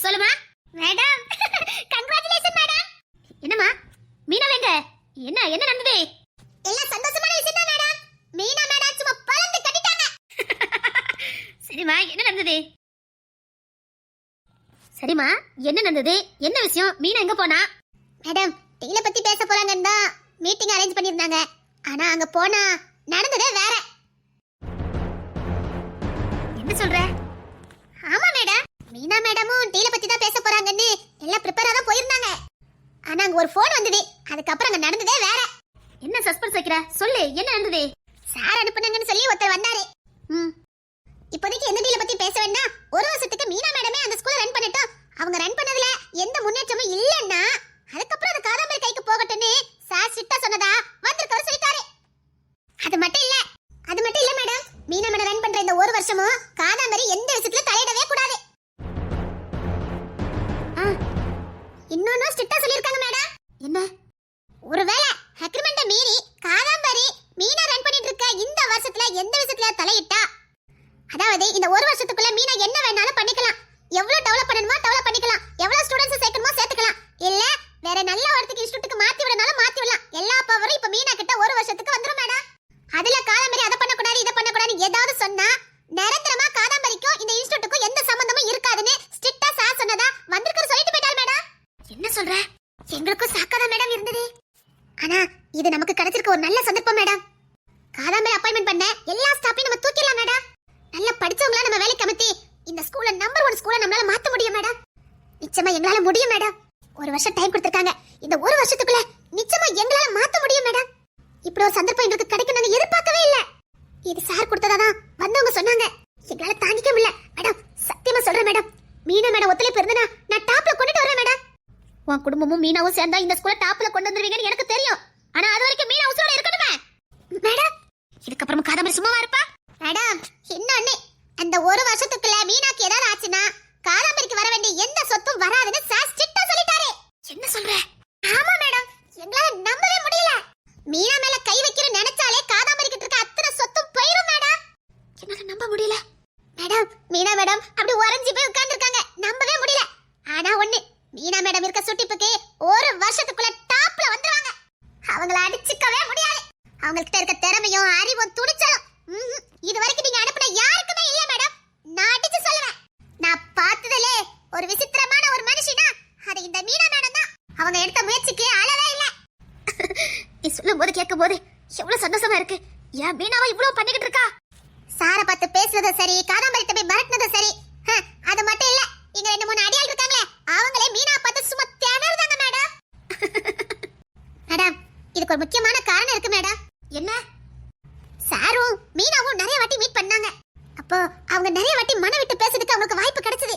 சொல்லுமா madam. Congratulation madam. என்னம்மா மீனா வெங்க என்ன என்ன நடந்தது? எல்லாம் சந்தோஷமான விஷயம் தான் மேடம். மீனா மேடம் சும்மா பறந்து கட்டிட்டாங்க. சரிமா என்ன நடந்தது? சரிமா என்ன நடந்தது? என்ன விஷயம்? மீனா எங்க போனா? மேடம் டீல பத்தி பேச போறாங்கன்னு தான் மீட்டிங் அரேஞ்ச் பண்ணிருந்தாங்க. ஆனா அங்க போனா நடந்ததே வேற. என்ன சொல்ற? ஆமா மேடம், மீனா மேடமும் டீல பத்தி தான் பேச போறாங்கன்னு எல்லாம் ப்ரிப்பேரா தான் போயிருந்தாங்க. ஆனா அங்க ஒரு ஃபோன் வந்தது. அதுக்கப்புறம் அங்க நடந்ததே வேற. என்ன சஸ்பென்ஸ் வைக்கிற? சொல்லு என்ன நடந்தது? சார் அனுப்புனாங்கன்னு சொல்லி ஒருத்தர் வந்தாரு. இப்போதைக்கு எந்த டீல பத்தி பேச வேண்டாம். ஒரு வருஷத்துக்கு மீனா மேடமே அந்த ஸ்கூலை ரன் பண்ணிட்டோம். அவங்க ரன் பண்ணதுல எந்த முன்னேற்றமும் இல்லன்னா அதுக்கப்புறம் அந்த காதாம்பரி கைக்கு போகட்டும்னு சார் ஸ்ட்ரிக்ட்டா சொன்னதா வந்திருக்கவர் சொல்லிட்டாரு. அது மட்டும் இல்ல மேடம், மீனா மேடம் ரன் பண்ற இந்த ஒரு வருஷமும் காதாம்பரி எந்த விஷயத்துல தலையிடவே கூடாது. இன்னொன்னு ஸ்ட்ரிக்ட்டா சொல்லிருக்காங்க மேடம். என்ன? ஒருவேளை அக்ரிமெண்ட மீறி காதாம்பரி மீனா ரன் பண்ணிட்டு இருக்க இந்த வருஷத்துல எந்த விஷயத்துல தலையிட்டா, அதாவது இந்த ஒரு வருஷத்துக்குள்ள மீனா என்ன வேணாலும் பண்ணிக்கலாம். எவ்வளவு டெவலப் பண்ணணுமோ டெவலப் பண்ணிக்கலாம். எவ்வளவு ஸ்டூடண்ட்ஸ் சேர்க்கணுமோ சேர்த்துக்கலாம். இல்ல வேற நல்ல ஒருத்துக்கு இன்ஸ்டிடியூட்க்கு மாத்தி விடனாலும் மாத்தி விடலாம். எல்லா பவரும் இப்ப மீனா கிட்ட ஒரு வருஷத்துக்கு வந்துரும் மேடம். அதுல காதாம்பரி அத பண்ண கூடாது இத பண்ண கூடாது ஏதாவது சொன்னா நிரந்தரமா காதாம்பரிக்கும் இந்த இன்ஸ்டிடியூட்க்கும் எந்த சம்பந்தமும் இருக்காதுன்னு ஸ்ட்ரிக்ட்டா சார் சொன்னதா வந்திருக்கிற சொல்லிட்டு போயிட்டார் மேடம். என்ன சொல்ற? எங்களுக்கும் சாக்காத மேடம் இருந்தது. ஆனா இது நமக்கு கிடைச்சிருக்க ஒரு நல்ல சந்தர்ப்பம் மேடம். காதாம்பரி அப்பாயின்மெண்ட் பண்ண எல்லா ஸ்டாஃபையும் நம்ம தூக்கிடலாம் மேடம். நல்ல படிச்சவங்கள நம்ம வேலைக்கு அமர்த்தி இந்த ஸ்கூல்ல நம்பர் 1 ஸ்கூலா நம்மளால மாத்த முடியும் மேடம். நிச்சயமா எங்களால முடியும் மேடம். ஒரு வருஷம் டைம் கொடுத்திருக்காங்க. இந்த ஒரு வருஷத்துக்குள்ள நிச்சயமா எங்களால மாத்த முடியும் மேடம். இப்படி ஒரு சந்தர்ப்பம் எங்களுக்கு கிடைக்கும் நாங்க எதிர்பார்க்கவே இல்ல. இது சார் கொடுத்ததாதான் வந்தவங்க சொன்னாங்க. எங்களால தாங்கிக்க முடியல மேடம். சத்தியமா சொல்றேன் மேடம், மீனா மேடம் ஒத்துழைப்பு இருந்தா நான் டாப்ல கொண்டுட்டு வரேன் மேடம். உன் குடும்பமும் மீனாவும் சேர்ந்தா இந்த ஸ்கூலை டாப்ல கொண்டு வந்துருவீங்கன்னு எனக்கு தெரியும். ஆனா அது வரைக்கும் மீனா உசுரோட இருக்கணுமே மேடம். இதுக்கப்புறம் காதாம்பரி சும்மாவா இருப்பா மேடம்? இன்னொன்னு, அந்த ஒரு வருஷத்துக்குள்ள மீனாக்கு ஏதாவது ஆச்சுன்னா காதாம்பரிக்கு வர வேண்டிய எந்த சொத்தும் வராதுன்னு சார் ஸ்ட்ரிக்ட்டா சொல்லிட்டாரு. என்ன சொல்ற? ஆமா மேடம், எங்களால நம்பவே முடியல. மீனா மேல கை வைக்கிற நினைச்சாலே காதாம்பரி கிட்ட இருக்க அத்தனை சொத்தும் போயிரும் மேடம். என்னால நம்ப முடியல மேடம். மீனா மேடம் அப்படி உறைஞ்சி போய் உட்கார்ந்திருக்காங்க. நம்பவே முடியல. ஆனா ஒண்ணு, மீனா மேடம் இருக்க சுட்டிப்புக்கு ஒரு வருஷத்துக்குள்ள டாப்ல வந்துருவாங்க. அவங்கள அடிச்சுக்கவே முடியாது. அவங்க கிட்ட இருக்க திறமையும் அறிவும் துணிச்சலும் இது வரைக்கும் நீங்க அனுப்புன யாருக்குமே இல்ல மேடம். நான் அடிச்சு சொல்லுவேன். நான் பார்த்ததுல ஒரு விசித்திரமான ஒரு மனுஷனா அது இந்த மீனா மேடம் தான். அவங்க எடுத்த முயற்சிக்கு அளவே இல்ல. நீ சொல்லும் போது கேட்கும் போது எவ்வளவு சந்தோஷமா இருக்கு. ஏன் மீனாவை இவ்வளவு பண்ணிக்கிட்டு இருக்கா? சாரை பார்த்து பேசுறது சரி, காதாம்பரிட்ட போய் மிரட்டினது சரி. அது மட்டும் இல்ல, இங்க 2-3 அடியாள் இருக்காங்களே அவங்களே மீனா பார்த்து சும்மா திணறுதாங்க மேடம். மேடம் இதுக்கு ஒரு முக்கியமான காரணம் இருக்கு மேடம். என்ன? சாரும் மீனாவும் நிறைய வாட்டி மீட் பண்ணாங்க. அப்போ அவங்க நிறைய வாட்டி மன விட்டு பேசுறதுக்கு அவங்களுக்கு வாய்ப்பு கிடைச்சது.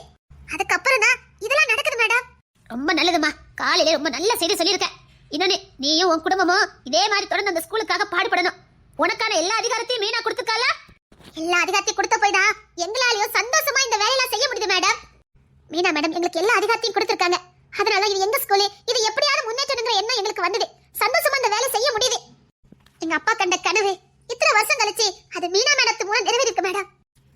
அதுக்கப்புறம் தான் இதெல்லாம் நடக்குது மேடம். ரொம்ப நல்லதுமா, காலையில ரொம்ப நல்ல செய்தி சொல்லியிருக்க. இன்னொன்னு, நீயும் உன் குடும்பமும் இதே மாதிரி தொடர்ந்து அந்த ஸ்கூலுக்காக பாடுபடணும். உனக்கான எல்லா அதிகாரத்தையும் மீனா கொடுத்துருக்கால. எல்லா அதிகாரத்தையும் கொடுத்த போய் தான் எங்களாலையும் சந்தோஷமா இந்த வேலையெல்லாம் செய்ய முடியுது மேடம். மீனா மேடம் எங்களுக்கு எல்லா அதிகாரத்தையும் கொடுத்துருக்காங்க. அதனால இது எங்க ஸ்கூலு, இது எப்படியாவது முன்னேற்றணுங்கிற எண்ணம் எங்களுக்கு வந்தது. சந்தோஷமா இந்த வேலை செய்ய முடியுது. எங்க அப்பா கண்ட கனவு இத்தனை வருஷம் கழிச்சு அது மீனா மேடத்து மூலம் நிறைவேறிருக்கு மேடம்.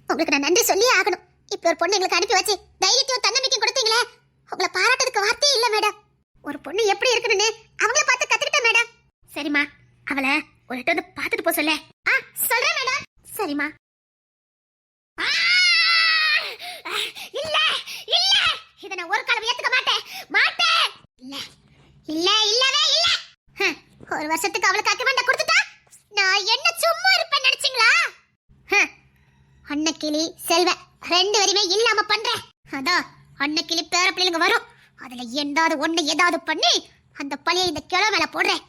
உங்களுக்கு நான் நன்றி சொல்லி ஆகணும். இப்ப ஒரு பொண்ணு எங்களுக்கு அனுப்பி வச்சு தைரியத்தையும் தன்னம்பிக்கையும் கொடுத்தீங்களே, உங்களை பாராட்டதுக்கு வார்த்தையே இல்ல மேடம். ஒரு பொண்ணு எப்படி இருக்கணும்னு அவங்கள பார்த்து கத்துக்கிட்டேன் மேடம். சரிம்மா, அவளை ஒரு இடத்துல வந்து பார்த்துட்டு போக சொல்ல. சொல்றேன் மேடம். சரிம்மா. இல்ல இல்ல, இத நான் ஒரு காலம் ஏத்துக்க மாட்டேன் மாட்டேன். இல்ல இல்ல இல்லவே இல்ல. ஒரு வருஷத்துக்கு அவளுக்கு அக்கமெண்ட கொடுத்துட்டா நான் என்ன சும்மா இருப்பேன் நினைச்சீங்களா? அன்னக்கிளி செல்வ 2 வரையுமே இல்லாம பண்றேன். அதான் அன்னக்கிளி பேர பிள்ளைங்க வரும். அதுல ஏதாவது பண்ணி அந்த பழியை இந்த கிழ மேல போடுறேன்.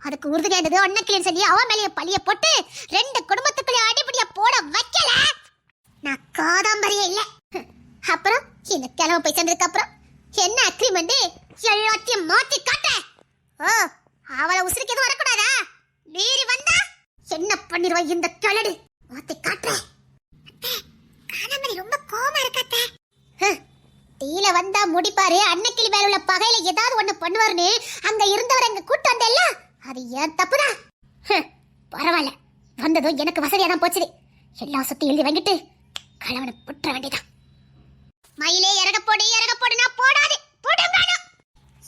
அதுக்கு உறுதியா இருந்தது அன்னக்கிளின்னு சொல்லி அவன் மேலேயே பழிய போட்டு 2 குடும்பத்துக்குள்ளே அடிப்படியா போட வைக்கல. நான் காதாம்பரியே இல்ல. அப்புறம் இந்த கிழமை போய் சேர்ந்ததுக்கு அப்புறம் என்ன அக்ரிமெண்ட் எல்லாத்தையும் மாத்தி காட்ட. அவளை உசுருக்கு எதுவும் வரக்கூடாதா? மீறி வந்தா என்ன பண்ணிடுவா இந்த கிழடு? மாத்தி காட்டுறேன். காதாம்பரி ரொம்ப கோவமா இருக்காத்தே. டீல வந்தா முடிப்பாரு. அன்னக்கிளி மேல உள்ள பகையில ஏதாவது ஒண்ணு பண்ணுவாருன்னு அங்க இருந்தவர் அங்க கூட்டு வந்தல்ல, அது ஏன் தப்புதான். பரவாயில்ல, வந்ததும் எனக்கு வசதியா தான் போச்சு. எல்லா சொத்தையும் எழுதி வாங்கிட்டு கலவனை புற்ற வேண்டியதான். மயிலே இறக போடுனா போடாது போடுங்க.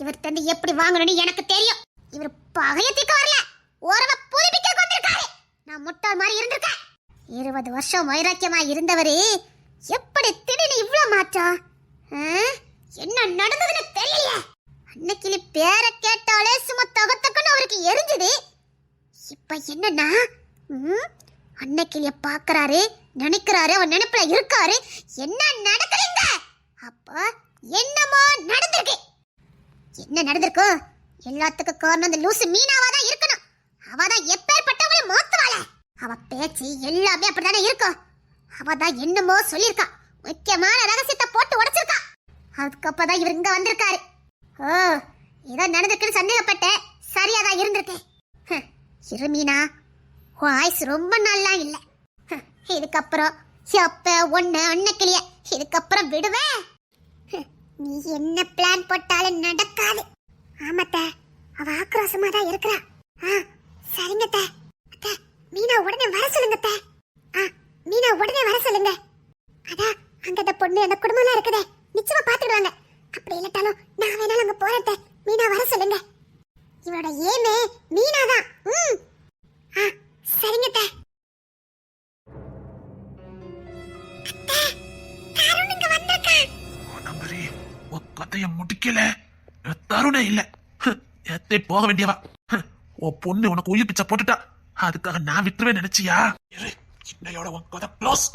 இவர் தந்து எப்படி வாங்கணும்னு எனக்கு தெரியும். இவர் பகையத்துக்கு வரல, ஓரவ புதுப்பிக்க வந்திருக்காரு. நான் முட்டாள் மாதிரி இருந்திருக்கேன். 20 வருஷம் வைராக்கியமா இருந்தவரு எப்படி திடீர்னு இவ்வளவு மாற்றம்? என்ன நடந்ததுன்னு தெரியல. அன்னைக்கு பேரை கேட்டாலே சும்மா தகத்தக்கன்னு அவருக்கு எரிஞ்சுது. இப்ப என்னன்னா அன்னைக்கிளிய பாக்குறாரு, நினைக்கிறாரு, அவன் நினைப்புல இருக்காரு. என்ன நடக்குதுங்க? அப்ப என்னமோ நடந்திருக்கு. என்ன நடந்திருக்கு? எல்லாத்துக்கும் காரணம் அந்த லூசு மீனாவாதான் இருக்கணும். அவதான் எப்பேற்பட்டவளை மாத்துவாள. அவ பேச்சு எல்லாமே அப்படித்தானே இருக்கும். அவதான் என்னமோ சொல்லியிருக்கா, முக்கியமான ரகசியத்தை போட்டு உடைச்சிருக்கா. அதுக்கப்புறம் இவர் இங்க வந்திருக்காரு. ஓ, ஏதோ நடந்திருக்குன்னு சந்தேகப்பட்டேன். சரியாதான் இருந்திருக்கேன். இரு மீனா, உன் ஆயுசு ரொம்ப நல்லா இல்ல. இதுக்கப்புறம் எப்ப ஒண்ணு அன்னைக்கிளிய இதுக்கப்புறம் விடுவேன். நீ என்ன பிளான் போட்டாலும் நடக்காது. ஆமாத்த, அவ ஆக்ரோஷமா தான் இருக்கிறா. சரிங்க மீனா உடனே வர சொல்லுங்க. மீனா உடனே வர சொல்லுங்க. அதான் அங்க அந்த பொண்ணு அந்த குடும்பம்லாம் இருக்குதே, நிச்சயமா பாத்துடுவாங்க. அப்படி இல்லட்டாலும் நான் வேணாலும் அங்க போறேன். மீனா வர சொல்லுங்க. இவரோட ஏமே மீனா தான். சரிங்க. கதைய முடிக்கல, தருணே இல்ல. எத்தே போக வேண்டியவா. உன் பொண்ணு உனக்கு உயிர் பிச்சை போட்டுட்டா, அதுக்காக நான் விட்டுருவே நினைச்சியா? இன்னையோட உன் கதை க்ளோஸ்.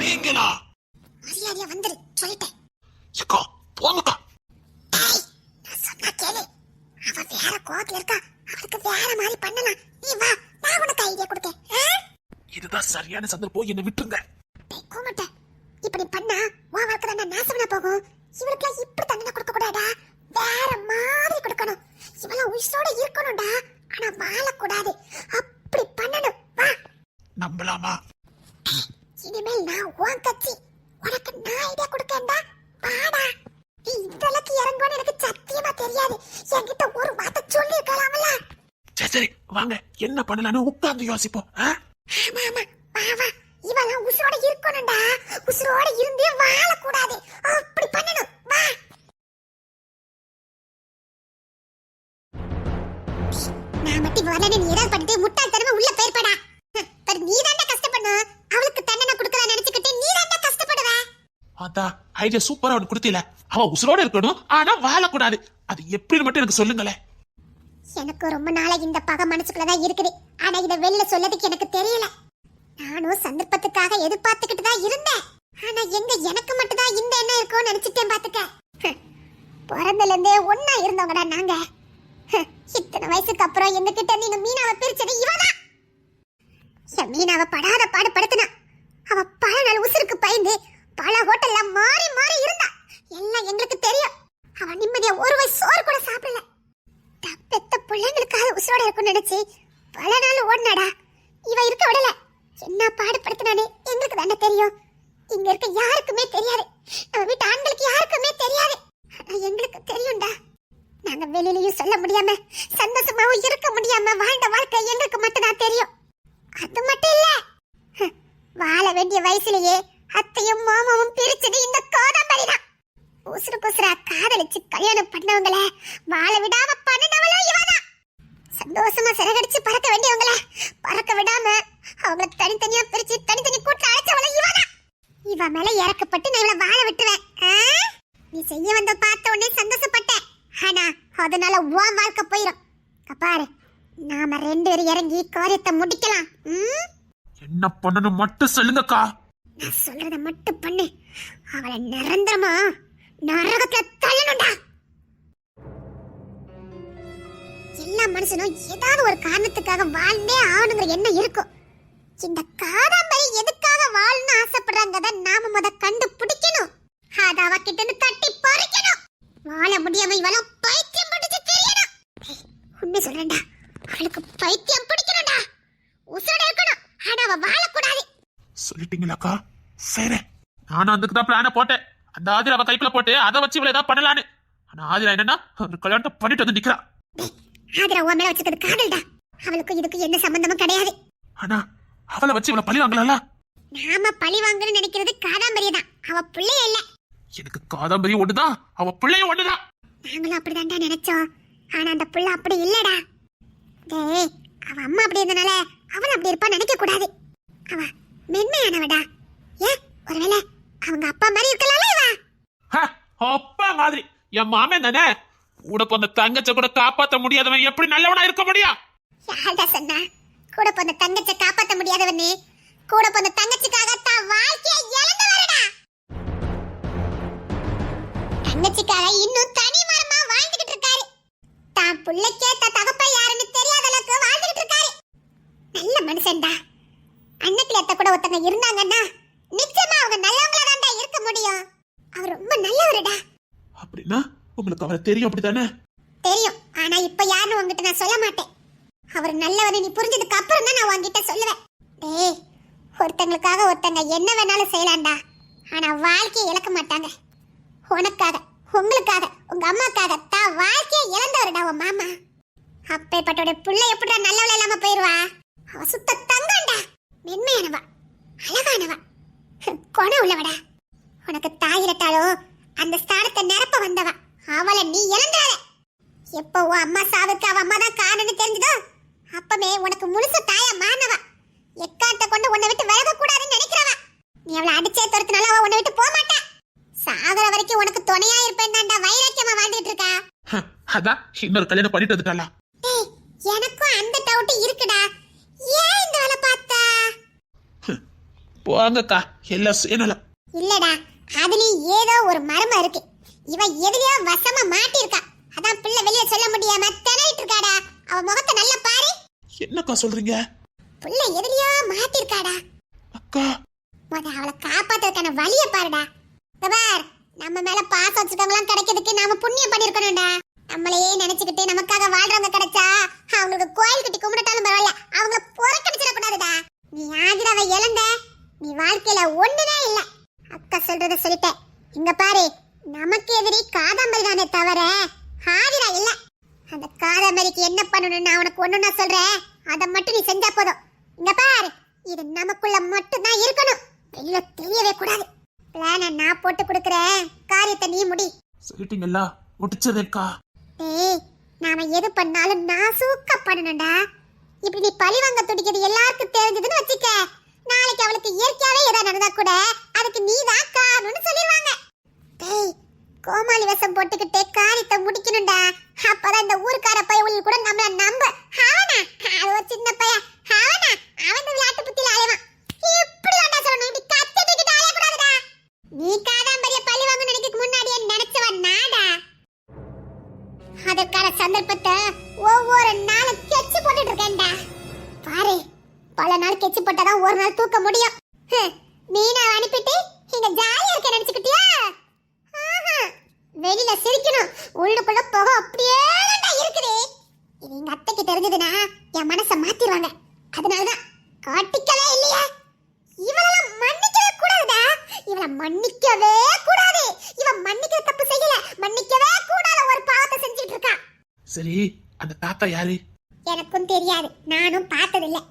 நீங்களா மரியாதையா வந்துரு சொல்லிட்டேன். ஏக்கா போங்கக்கா. நான் சொன்னா கேளு. அவ வேற கோவத்துல இருக்கா, அவளுக்கு வேற மாதிரி பண்ணலாம். நீ வா, நான் உனக்கு ஐடியா கொடுக்கேன். இதுதான் சரியான சந்தர்ப்பம், என்ன விட்டுருங்க. கோமட்ட, இப்படி பண்ணா உன் வாழ்க்கை தான் நாசமா போகும். இவளுக்கு இப்படி தண்டனை கொடுக்க கூடாதா, வேற மாதிரி கொடுக்கணும். இவெல்லாம் உயிரோட இருக்கணும்டா, ஆனா வாழக்கூடாது. அப்படி பண்ணணும். வா, நம்பலாமா? இனிமேல் நான் உன் கட்சி, உனக்கு நான் ஐடியா கொடுக்கேன்டா. வாடா. நீ இந்த அளவுக்கு இறங்குவான்னு எனக்கு சத்தியமா தெரியாது. என்கிட்ட ஒரு வார்த்தை சொல்லி இருக்கலாம்ல. சரி வாங்க, என்ன பண்ணலான்னு உட்கார்ந்து யோசிப்போம். ஆமா ஆமா, வா வா. இவெல்லாம் உசுரோட இருக்கணும்டா, உசுரோட இருந்தே வாழக்கூடாது. அப்படி பண்ணணும். வா. நான் மட்டும் வரலன்னு நீ ஏதாவது பண்ணிட்டு முட்டாள்தனமா உள்ள போயிருப்படா. நீ தாண்டா கஷ்டப்படணும். அவளுக்கு தண்டனை கொடுக்கறத நினைச்சுக்கிட்டு நீ தாண்டா கஷ்டப்படுவ. அதான் ஐடியா சூப்பரா ஒன்று கொடுத்தீல. அவ உசுரோட இருக்கணும், ஆனா வாழக்கூடாது. அது எப்படின்னு மட்டும் எனக்கு சொல்லுங்களேன். எனக்கு ரொம்ப நாளா இந்த பகை மனசுக்குள்ளதான் இருக்குது. ஆனா இத வெளில சொல்லதுக்கு எனக்கு தெரியல. நானும் சந்தர்ப்பத்துக்காக எதிர்பார்த்துக்கிட்டு தான் இருந்தேன். ஆனா எங்க எனக்கு மட்டும் தான் இந்த எண்ணம் இருக்கும்னு நினைச்சிட்டேன். பாத்துக்க, பிறந்தல இருந்தே ஒன்னா இருந்தவங்கடா நாங்க. இத்தனை வயசுக்கு அப்புறம் எங்க கிட்ட நீங்க மீனாவை பிரிச்சது இவதான். மீனாவை படாத பாடு படுத்தினா. அவ பல நாள் உசுருக்கு பயந்து பல ஹோட்டல்ல மாறி மாறி இருந்தா. எல்லாம் எங்களுக்கு தெரியும். அவ நிம்மதியா ஒரு வயசு சோறு கூட சாப்பிடல. பெத்த பிள்ளைங்களுக்காக உசுரோட இருக்கும்னு நினைச்சு பல நாள் ஓடினாடா. இவ இருக்க விடல. என்ன பாடுபடுத்தினானே எங்களுக்கு தானே தெரியும். இங்க இருக்க யாருக்குமே தெரியாது. நம்ம வீட்டு ஆண்களுக்கு யாருக்குமே தெரியாது. ஆனா எங்களுக்கு தெரியும்டா. நாங்க வெளியிலயும் சொல்ல முடியாம சந்தோஷமாவும் இருக்க முடியாம வாழ்ந்த வாழ்க்கை எங்களுக்கு மட்டும் தான் தெரியும். அது மட்டும் இல்ல, வாழ வேண்டிய வயசுலயே அத்தையும் மாமாவும் பிரிச்சது இந்த காதம்பரி தான். உசுறு குசுரா காதலிச்சு கல்யாணம் பண்ணவங்கள வாழ விடாம பண்ணினவளும் இவதான். சந்தோஷமா சிறகடிச்சு பறக்க வேண்டியவங்கள பறக்க விடாம அவங்கள தனித்தனியா பிரிச்சு தனித்தனி கூட்ட அழைச்சவளும் இவதான். இவ மேல இறக்கப்பட்டு நான் இவளை வாழ விட்டுவேன். நீ செய்ய வந்த பார்த்த உடனே சந்தோஷப்பட்டேன். ஆனா அதனால உன் வாழ்க்கை போயிடும். பாரு, நாம 2 பேரும் இறங்கி காரியத்தை முடிக்கலாம். என்ன பண்ணணும் மட்டும் சொல்லுங்கக்கா. நான் சொல்றத மட்டும் பண்ணு. அவளை நிரந்தரமா நரகத்துல தள்ளணும்டா. எல்லா மனுஷனும் ஏதாவது ஒரு காரணத்துக்காக வாழ்ந்தே ஆகணுங்கிற எண்ணம் இருக்கும். இந்த காதம்பரி எதுக்காக வாழணும்னு ஆசைப்படுறாங்கத நாம முத கண்டுபிடிக்கணும். அத அவகிட்ட இருந்து தட்டி பறிக்கணும். வாழ முடியாம இவளும் பைத்தியம் பிடிச்சு தெரியணும். உண்மை சொல்றேன்டா, அவளுக்கு பைத்தியம் பிடிக்கணும்டா. உசுரோட இருக்கணும், ஆனா அவ வாழக்கூடாது. சொல்லிட்டீங்களாக்கா? சரி, நானும் அதுக்கு தான் பிளான போட்டேன். அந்த ஆதிரா அவ கைக்குள்ள போட்டு அதை வச்சு இவளை ஏதாவது பண்ணலான்னு. ஆனா ஆதிரா என்னன்னா ஒரு கல்யாணத்தை பண்ணிட்டு வந்து நிக்கிறா. ஆதிரா உன் மேல வச்சுக்கிறது காதல்டா. அவளுக்கு இதுக்கு எந்த சம்பந்தமும் கிடையாது. ஆனா அவளை வச்சு இவளை பழி வாங்கலாம்ல. நாம பழி வாங்கணும்னு நினைக்கிறது காதாம்பரிய தான், அவ பிள்ளைய இல்ல. எனக்கு காதாம்பரி ஒண்ணுதான், அவ பிள்ளையும் ஒண்ணுதான். நாங்களும் அப்படிதான்டா நினைச்சோம். ஆனா அந்த புள்ள அப்படி இல்லடா. டேய், அவ அம்மா அப்படி இருந்தனால அவன் அப்படி இருப்பா நினைக்க கூடாது. அவ மென்மையானவடா. ஏன் ஒருவேளை அவங்க அப்பா மாதிரி இருக்கலாம்ல இவ? அப்பா மாதிரி என் மாமன் தானே. உனக்கு அந்த தங்கச்ச கூட காப்பாத்த முடியாதவன் எப்படி நல்லவனா இருக்க முடியும்? யார்டா சொன்னா கூட பிறந்த தங்கச்சை காப்பாத்த முடியாதவன்னு? கூட பிறந்த தங்கச்சிக்காக தான் வாழ்க்கையை இழந்தவரடா. தங்கச்சிக்காக இன்னும் தனி மரமா வாழ்ந்துகிட்டு இருக்காரு. தான் புள்ளைக்கே தகப்ப யாருன்னு தெரியாத அளவுக்கு வாழ்ந்துகிட்டு இருக்காரு. நல்ல மனுஷன்டா. அன்னைக்கு கூட ஒருத்தங்க இருந்தாங்கன்னா நிச்சயமா அவங்க நல்லவங்களா தான்டா இருக்க முடியும். அவர் ரொம்ப நல்லவருடா. அப்படின்னா உங்களுக்கு அவரை தெரியும் அப்படித்தானே? தெரியும். ஆனா இப்ப யாருன்னு உங்ககிட்ட நான் சொல்ல மாட்டேன். அவர் நல்லவன்னு நீ புரிஞ்சதுக்கு அப்புறம் தான் நான் உங்ககிட்ட சொல்லுவேன். டேய், ஒருத்தங்களுக்காக ஒருத்தங்க என்ன வேணாலும் செய்யலாம்டா. ஆனா வாழ்க்கையை இழக்க மாட்டாங்க. உனக்காக, உங்களுக்காக, உங்க அம்மாக்காக தான் வாழ்க்கையை இழந்தவருடா உன் மாமா. அப்பேற்பட்டோட புள்ள எப்படிடா நல்லவள இல்லாம போயிருவா? அவ சுத்த தங்கம்டா. மென்மையானவா, அழகானவா, குணம் உள்ளவடா. உனக்கு தாயிரட்டாலும் அந்த ஸ்தானத்தை நிரப்ப வந்தவா. அவளை நீ இழந்தாத. எப்போ உன் அம்மா சாவுக்கு அவ அம்மா தான் காரணம்னு தெரிஞ்சதோ அப்பமே உனக்கு முழுச தாயா மாறினவா. எக்காத்த கொண்டு உன்னை விட்டு விலக கூடாதுன்னு நினைக்கிறவா. நீ அவளை அடிச்சே துரத்துனால அவ உன்னை விட்டு போக மாட்டா. சாகர வரைக்கும் உனக்கு துணையா இருப்பேன் தான்டா வைராக்கியமா வாழ்ந்துட்டு இருக்கா. அதான் இன்னொரு கல்யாணம் பண்ணிட்டு வந்துட்டாளா? டேய், எனக்கும் அந்த டவுட் இருக்குடா. ஏன் இந்த வேலை பார்த்தா? போங்கக்கா, எல்லாம் சேனலாம். இல்லடா, அதுலயும் ஏதோ ஒரு மர்மம் இருக்கு. இவ எதுலயோ வசமா மாட்டிருக்கா. அதான் பிள்ளை வெளிய சொல்ல முடியாம திணறிட்டு இருக்காடா. அவ முகத்தை நல்லா பாரு. என்னக்கா சொல்றீங்க? பிள்ளை எதுலயோ மாட்டிருக்காடா. அக்கா, அவளை காப்பாத்துறதுக்கான வழிய பாருடா. பார், நம்ம மேல பாசம் வச்சுக்கவங்களாம் கிடைக்கிறதுக்கு நாம புண்ணியம் பண்ணிருக்கணும்டா. நம்மளையே நினைச்சுக்கிட்டு நமக்காக வாழ்றவங்க கிடைச்சா அவங்களுக்கு கோயில் கட்டி கும்பிட்டாலும் பரவாயில்ல, அவங்க புறக்கணிச்சிட கூடாதுடா. நீ ஆதிராவை இழந்த, நீ வாழ்க்கையில ஒண்ணுமே இல்ல. அக்கா சொல்றத சொல்லிட்டேன். இங்க பாரு, நமக்கு எதிரி காதாம்பரி தானே தவிர ஆதிரா இல்ல. அந்த காதாம்பரிக்கு என்ன பண்ணணும்னு நான் உனக்கு ஒண்ணுன்னா சொல்றேன். அதை மட்டும் நீ செஞ்சா போதும். இங்க பாரு, இது நமக்குள்ள மட்டும் தான் இருக்கணும். வெளியில தெரியவே கூடாது. பிளான நான் போட்டு கொடுக்கறேன், காரியத்தை நீ முடி. சொல்லிட்டீங்களா? முடிச்சதேக்கா. டேய், நாம எது பண்ணாலும் நாசூக்கா பண்ணணும்டா. இப்படி நீ பழி வாங்க துடிக்கிறது எல்லாருக்கும் தெரிஞ்சதுன்னு வச்சுக்க, நாளைக்கு அவளுக்கு இயற்கையாவே ஏதாவது நடந்தா கூட அதுக்கு நீ தான் காரணம்னு சொல்லிடுவாங்க. டேய், கோமாளி வேஷம் போட்டுக்கிட்டே காரியத்தை முடிக்கணும்டா. அப்பதான் இந்த ஊர்க்கார பையன் கூட நம்மள நம்ப. அவனா அது ஒரு சின்ன பையன். அவனா அவன் விளையாட்டு புத்தியில அலைவான். இப்படி வேண்டா சொல்லணும். இப்படி கத்திட்டு அலையக்கூடாதுடா. நீ காதாம்பரிய பழி வாங்க நினைக்கிறதுக்கு முன்னாடியே நினைச்சவன் நாடா. அதற்கான சந்தர்ப்பத்தை ஒவ்வொரு நாளும் கெச்சு போட்டுட்டு இருக்கேன்டா. பாரு, பல நாள் கெச்சு போட்டாதான் ஒரு நாள் தூக்க முடியும். மீனா அனுப்பிட்டு இங்க ஜாலியா இருக்க நினைச்சுக்கிட்டியா? வெளியில சிரிக்கணும், உள்ளுக்குள்ள போக அப்படியே இருக்குது. இது எங்க அத்தைக்கு தெரிஞ்சதுன்னா என் மனசை மாத்திடுவாங்க. அதனாலதான் காட்டிக்கவே இல்லையா. இவளெல்லாம் மன்னிக்கவே கூடாதுடா. இவளை மன்னிக்கவே கூடாது. இவன் மன்னிக்கிற தப்பு செய்யல, மன்னிக்கவே கூடாத ஒரு பாவத்தை செஞ்சுட்டு இருக்கா. சரி, அந்த தாத்தா யாரு? எனக்கும் தெரியாது, நானும் பார்த்ததில்லை.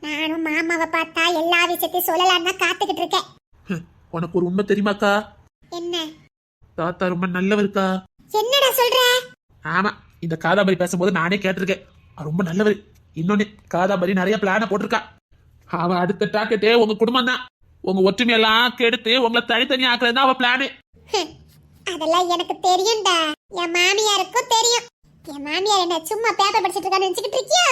நானும் மாமாவை பார்த்தா எல்லா விஷயத்தையும் சொல்லலாம்னா காத்துக்கிட்டு இருக்கேன். உனக்கு ஒரு உண்மை தெரியுமாக்கா? என்ன? தாத்தா ரொம்ப நல்லவருக்கா. என்னடா சொல்ற? ஆமா, இந்த காதாம்பரி பேசும்போது நானே கேட்டிருக்கேன். ரொம்ப நல்லவர். இன்னொன்னு, காதாம்பரி நிறைய பிளான போட்டிருக்கா. அவன் அடுத்த டார்கெட்டே உங்க குடும்பம் தான். உங்க ஒற்றுமையெல்லாம் கெடுத்து உங்களை தனித்தனியா ஆக்குறது தான் அவ பிளானு. அதெல்லாம் எனக்கு தெரியும்டா. என் மாமியாருக்கும் தெரியும். என் மாமியார் என்ன சும்மா பேப்பர் படிச்சிட்டு இருக்கான்னு நினைச்சுக்கிட்டு இருக்கியா?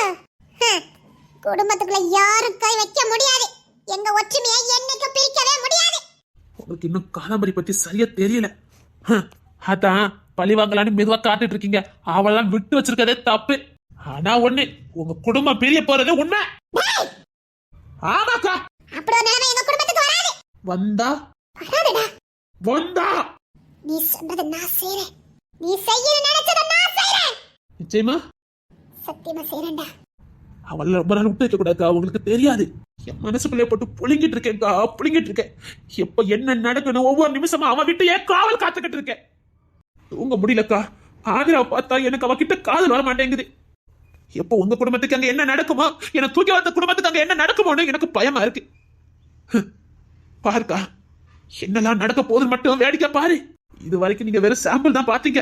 குடும்பத்துக்குள்ள யாரும் கை வைக்க முடியாது. எங்க ஒற்றுமையை என்னைக்கும் பிரிக்கவே முடியாது. உங்களுக்கு இன்னும் காதாம்பரி பத்தி சரியா தெரியல. அதான் பழி வாங்கலான்னு மெதுவா காத்துட்டு இருக்கீங்க. அவெல்லாம் விட்டு வச்சிருக்கதே தப்பு. ஆனா ஒண்ணு, உங்க குடும்பம் பிரிய போறது உண்மை. ஆமாக்கா, அப்படி ஒரு நிலைமை எங்க குடும்பத்துக்கு வராது. வந்தா வராதுடா. வந்தா நீ சொன்னதை நான் செய்றேன். நீ செய்ய நினைச்சதை நான் செய்றேன். நிச்சயமா சத்தியமா செய்றேன்டா. அவள ரொம்ப நாள் விட்டு வைக்க கூடாதுக்கா. உங்களுக்கு தெரியாது, என் மனசுக்குள்ளே போட்டு புழுங்கிட்டு இருக்கேன்க்கா, புழுங்கிட்டு இருக்கேன். எப்ப என்ன நடக்கணும் ஒவ்வொரு நிமிஷமா அவன் விட்டு ஏன் காவல் காத்துக்கிட்டு இருக்கேன். தூங்க முடியலக்கா. ஆதிராவை பார்த்தா எனக்கு அவகிட்ட காதல் வர மாட்டேங்குது. எப்போ உங்க குடும்பத்துக்கு அங்க என்ன நடக்குமோ, என்ன தூக்கி வந்த குடும்பத்துக்கு அங்க என்ன நடக்குமோன்னு எனக்கு பயமா இருக்கு. பாருக்கா, என்னெல்லாம் நடக்க போகுது மட்டும் வேடிக்கை பாரு. இது வரைக்கும் நீங்க வெறும் சாம்பிள் தான் பாத்தீங்க.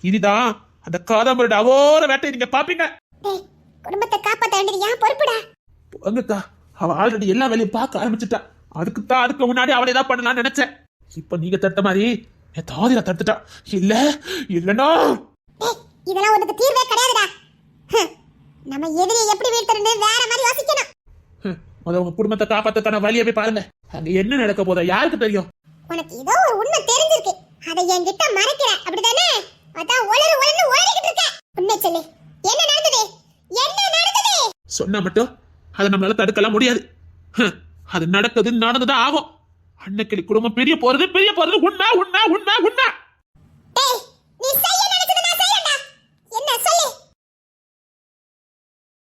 இனிதான் அந்த காதாம்பரோட அவோர வேட்டை நீங்க பாப்பீங்க. டேய், குடும்பத்தை காப்பாத்த வேண்டியது ஏன் பொறுப்புடா. போங்கக்கா, அவ ஆல்ரெடி எல்லா வேலையும் பார்க்க ஆரம்பிச்சுட்டா. அதுக்கு முன்னாடி அவளை ஏதாவது பண்ணலாம்னு நினைச்சேன். இப்ப நீங்க தட்ட மாதிரி என் தாதிர தட்டுட்டா. இல்லனா டேய், இதெல்லாம் உனக்கு தீர்வே கிடையாதுடா. நம்ம எதிரியை எப்படி வீழ்த்தறன்னு வேற மாதிரி யோசிக்கணும். முத உங்க குடும்பத்தை காப்பாத்தக்கான வழியை போய் பாருங்க. அங்க என்ன நடக்க போதா யாருக்கு தெரியும்? உனக்கு ஏதோ ஒரு உண்மை தெரிஞ்சிருக்கு, அதை என்கிட்ட மறைக்கிற, அப்படிதானே? அதான் ஓடிக்கிட்டு இருக்க. உண்மை சொல்லு, என்ன நடந்தது? சொன்னா மட்டும் அதை நம்மளால தடுக்கலாம் முடியாது. அது நடக்குது, நடந்துதான் ஆகும். அன்னைக்கு குடும்பம் பெரிய போறது உண்மை உண்மை உண்மை உண்மை.